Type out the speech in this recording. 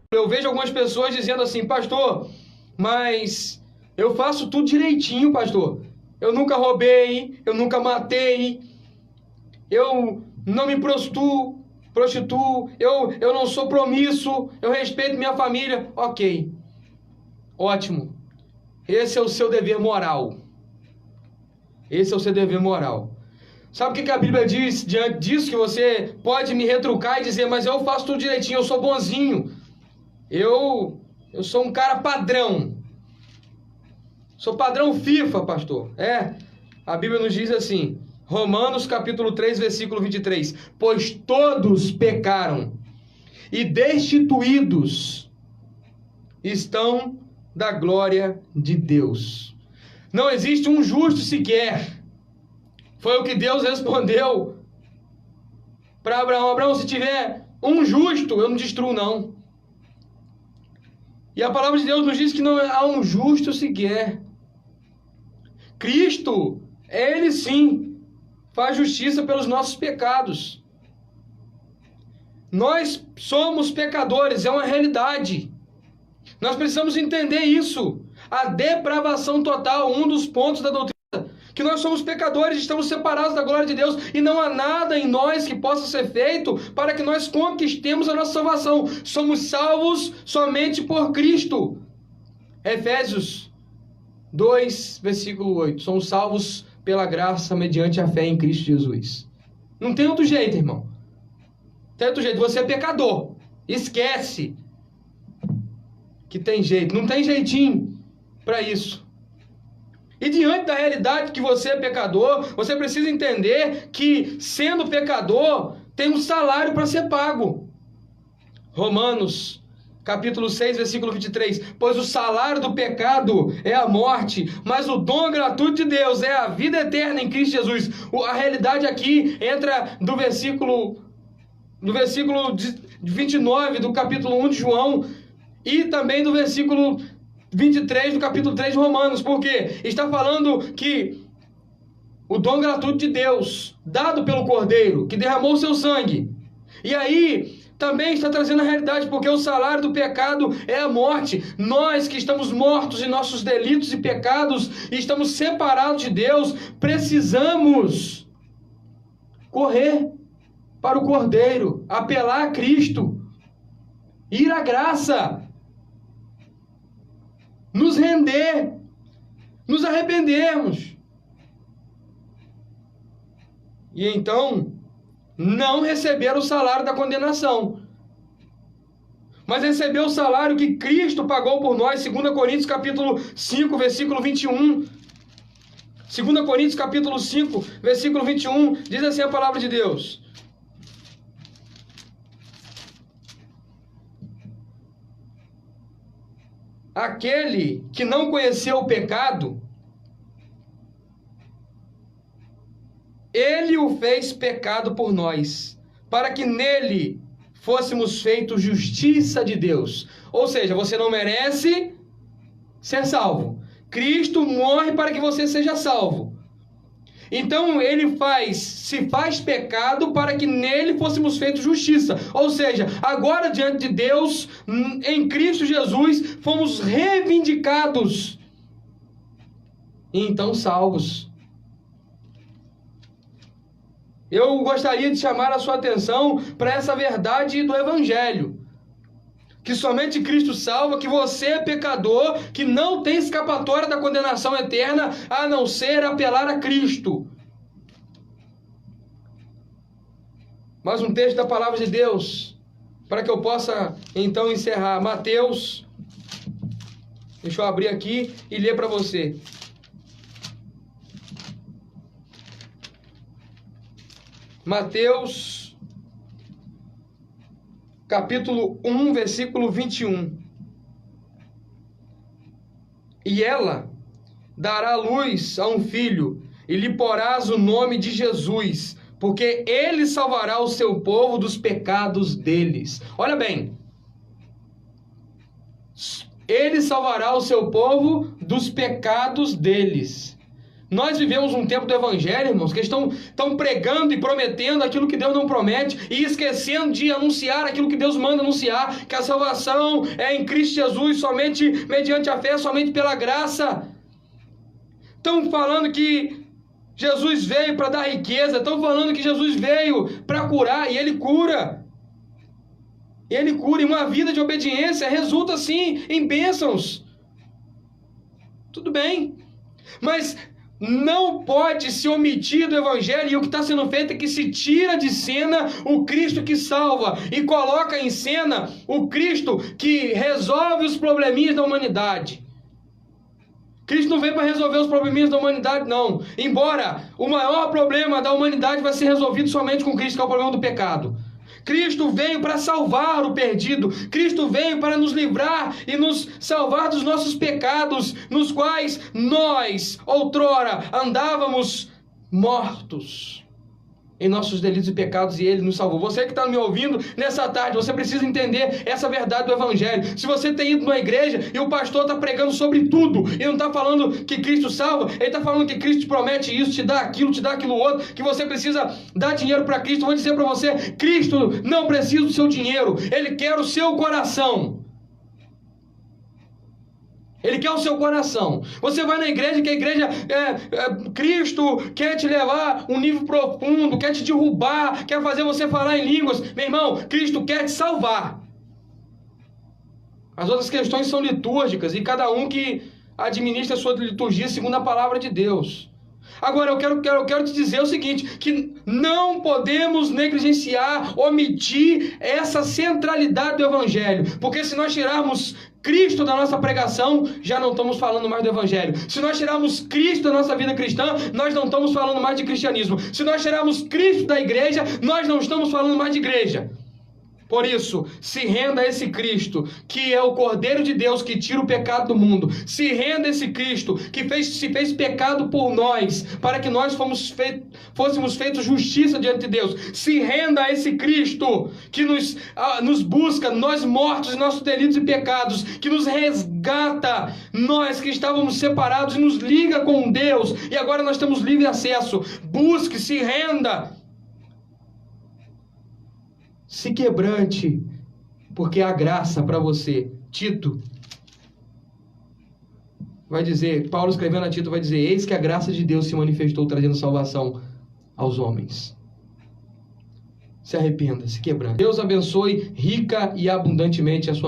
Eu vejo algumas pessoas dizendo assim: pastor, mas eu faço tudo direitinho, pastor. Eu nunca roubei, eu nunca matei, eu não me prostituo, eu não sou promisso, eu respeito minha família. Ok, ótimo. Esse é o seu dever moral. Esse é o seu dever moral. Sabe o que a Bíblia diz diante disso? Que você pode me retrucar e dizer: mas eu faço tudo direitinho, eu sou bonzinho. Eu sou um cara padrão. Sou padrão FIFA, pastor. A Bíblia nos diz assim, Romanos capítulo 3, versículo 23. Pois todos pecaram e destituídos estão da glória de Deus. Não existe um justo sequer. Foi o que Deus respondeu para Abraão. Abraão, se tiver um justo, eu não destruo, não. E a palavra de Deus nos diz que não há um justo sequer. Cristo, Ele sim, faz justiça pelos nossos pecados. Nós somos pecadores, é uma realidade. Nós precisamos entender isso. A depravação total, um dos pontos da doutrina, que nós somos pecadores, estamos separados da glória de Deus e não há nada em nós que possa ser feito para que nós conquistemos a nossa salvação. Somos salvos somente por Cristo. Efésios 2, versículo 8. Somos salvos pela graça mediante a fé em Cristo Jesus. Não tem outro jeito, irmão. Não tem outro jeito. Você é pecador. Esquece que tem jeito. Não tem jeitinho para isso. E diante da realidade que você é pecador, você precisa entender que, sendo pecador, tem um salário para ser pago. Romanos, capítulo 6, versículo 23. Pois o salário do pecado é a morte, mas o dom gratuito de Deus é a vida eterna em Cristo Jesus. A realidade aqui entra do versículo 29 do capítulo 1 de João e também do versículo 23 do capítulo 3 de Romanos, porque está falando que o dom gratuito de Deus, dado pelo Cordeiro, que derramou o seu sangue, e aí também está trazendo a realidade, porque o salário do pecado é a morte. Nós que estamos mortos em nossos delitos e pecados, e estamos separados de Deus, precisamos correr para o Cordeiro, apelar a Cristo, ir à graça, nos render, nos arrependermos. E então, não receber o salário da condenação, mas receber o salário que Cristo pagou por nós. 2 Coríntios capítulo 5, versículo 21. 2 Coríntios capítulo 5, versículo 21, diz assim a palavra de Deus: aquele que não conheceu o pecado, ele o fez pecado por nós, para que nele fôssemos feitos justiça de Deus. Ou seja, você não merece ser salvo. Cristo morre para que você seja salvo. Então ele se faz pecado para que nele fôssemos feitos justiça. Ou seja, agora diante de Deus, em Cristo Jesus, fomos reivindicados e então salvos. Eu gostaria de chamar a sua atenção para essa verdade do Evangelho, que somente Cristo salva, que você é pecador, que não tem escapatória da condenação eterna, a não ser apelar a Cristo. Mais um texto da palavra de Deus, para que eu possa então encerrar. Mateus, deixa eu abrir aqui e ler para você. Mateus, capítulo 1, versículo 21. E ela dará luz a um filho, e lhe porás o nome de Jesus, porque ele salvará o seu povo dos pecados deles. Olha bem. Ele salvará o seu povo dos pecados deles. Nós vivemos um tempo do Evangelho, irmãos, que estão pregando e prometendo aquilo que Deus não promete e esquecendo de anunciar aquilo que Deus manda anunciar, que a salvação é em Cristo Jesus, somente mediante a fé, somente pela graça. Estão falando que Jesus veio para dar riqueza, estão falando que Jesus veio para curar, e Ele cura. Ele cura, e uma vida de obediência resulta, sim, em bênçãos. Tudo bem, mas não pode se omitir do Evangelho, e o que está sendo feito é que se tira de cena o Cristo que salva e coloca em cena o Cristo que resolve os probleminhas da humanidade. Cristo não veio para resolver os probleminhas da humanidade, não. Embora o maior problema da humanidade vai ser resolvido somente com Cristo, que é o problema do pecado. Cristo veio para salvar o perdido. Cristo veio para nos livrar e nos salvar dos nossos pecados, nos quais nós, outrora, andávamos mortos em nossos delitos e pecados, e Ele nos salvou. Você que está me ouvindo nessa tarde, você precisa entender essa verdade do Evangelho. Se você tem ido numa igreja e o pastor está pregando sobre tudo, e não está falando que Cristo salva, ele está falando que Cristo te promete isso, te dá aquilo outro, que você precisa dar dinheiro para Cristo, eu vou dizer para você, Cristo não precisa do seu dinheiro, Ele quer o seu coração. Ele quer o seu coração. Você vai na igreja, que a igreja, Cristo quer te levar um nível profundo, quer te derrubar, quer fazer você falar em línguas. Meu irmão, Cristo quer te salvar. As outras questões são litúrgicas, e cada um que administra a sua liturgia segundo a palavra de Deus. Agora, eu quero te dizer o seguinte, que não podemos negligenciar, omitir essa centralidade do Evangelho, porque se nós tirarmos Cristo da nossa pregação, já não estamos falando mais do Evangelho. Se nós tirarmos Cristo da nossa vida cristã, nós não estamos falando mais de cristianismo. Se nós tirarmos Cristo da igreja, nós não estamos falando mais de igreja. Por isso, se renda a esse Cristo, que é o Cordeiro de Deus que tira o pecado do mundo. Se renda a esse Cristo, que se fez pecado por nós, para que nós fôssemos feitos justiça diante de Deus. Se renda a esse Cristo, que nos busca, nós mortos em nossos delitos e pecados, que nos resgata, nós que estávamos separados, e nos liga com Deus, e agora nós temos livre acesso. Busque, se renda. Se quebrante, porque há graça para você. Tito vai dizer, Paulo escrevendo a Tito vai dizer, eis que a graça de Deus se manifestou trazendo salvação aos homens. Se arrependa, se quebrante. Deus abençoe rica e abundantemente a sua